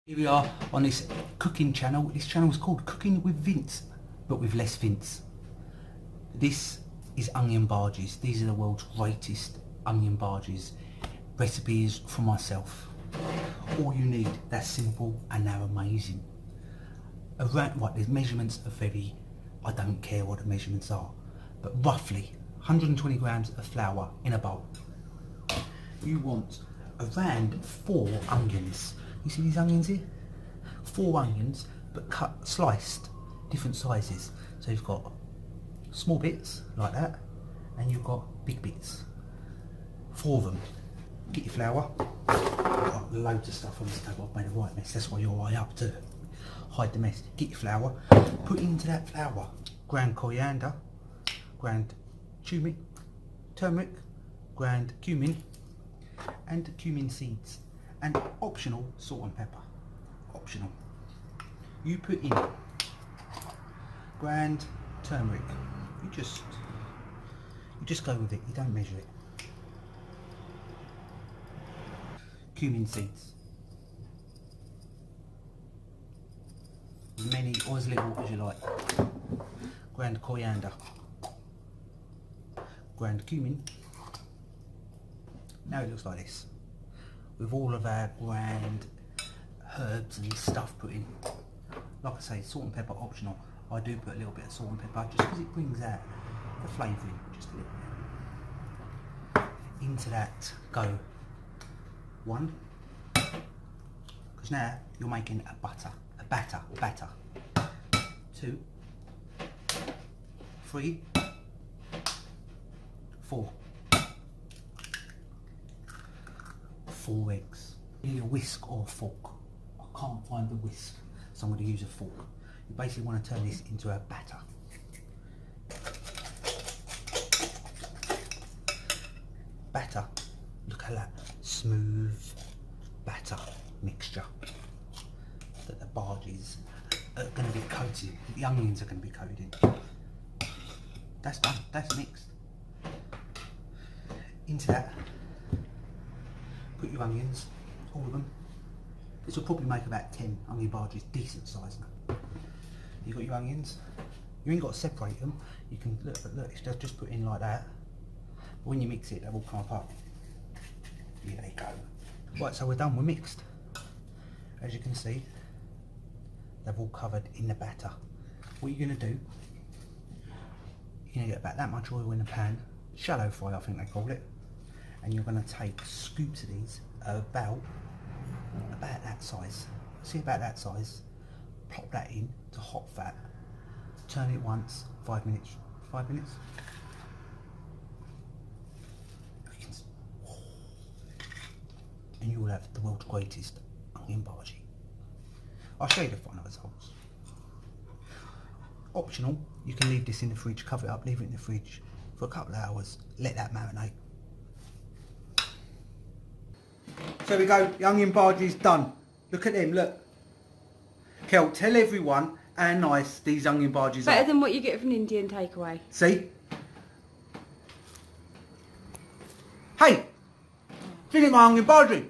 Here we are on this cooking channel. This channel is called Cooking with Vince, but with less Vince. This is onion bhajis. These are the world's greatest onion bhajis. Recipes from myself. All you need, they're simple and they're amazing. Right, the measurements are very, I don't care what the measurements are, but roughly 120 grams of flour in a bowl. You want around 4 onions. You see these onions here? 4 onions, but cut, sliced, different sizes. So you've got small bits like that, and you've got big bits. 4 of them. Get your flour. I've got loads of stuff on this table. I've made a right mess. That's why you're right up to hide the mess. Get your flour. Put into that flour ground coriander, ground cumin, turmeric, ground cumin, and cumin seeds. And optional salt and pepper. Optional. You put in ground turmeric. You just go with it. You don't measure it. Cumin seeds. As many or as little as you like. Ground coriander. Ground cumin. Now it looks like this, with all of our ground herbs and stuff put in. Like I say, salt and pepper optional. I do put a little bit of salt and pepper just because it brings out the flavouring, just a little bit. Into that go 1, because now you're making a batter. 2, 3, 4. 4 eggs. You need a whisk or a fork. I can't find the whisk, so I'm going to use a fork. You basically want to turn this into a batter. Batter, look at that, smooth batter mixture that the bhajis are going to be coated, the onions are going to be coated in. That's done, that's mixed. Into that, put your onions, all of them. This will probably make about 10 onion bhajis, decent size now. You've got your onions. You ain't got to separate them. You can look, it's just put in like that. But when you mix it, they will come apart. Here they go. Right, so we're done. We're mixed. As you can see, they've all covered in the batter. What you're going to do, you're going to get about that much oil in the pan. Shallow fry, I think they call it. And you're going to take scoops of these about that size. See, about that size. Plop that in to hot fat. Turn it once. 5 minutes. 5 minutes. And you will have the world's greatest onion bhaji. I'll show you the final results. Optional, you can leave this in the fridge, cover it up, leave it in the fridge for a couple of hours, let that marinate. So we go, the onion bhaji's done. Look at them, look. Kel, tell everyone how nice these onion bhajis are. Better than what you get from an Indian takeaway. See? Hey! Finish my onion bhaji.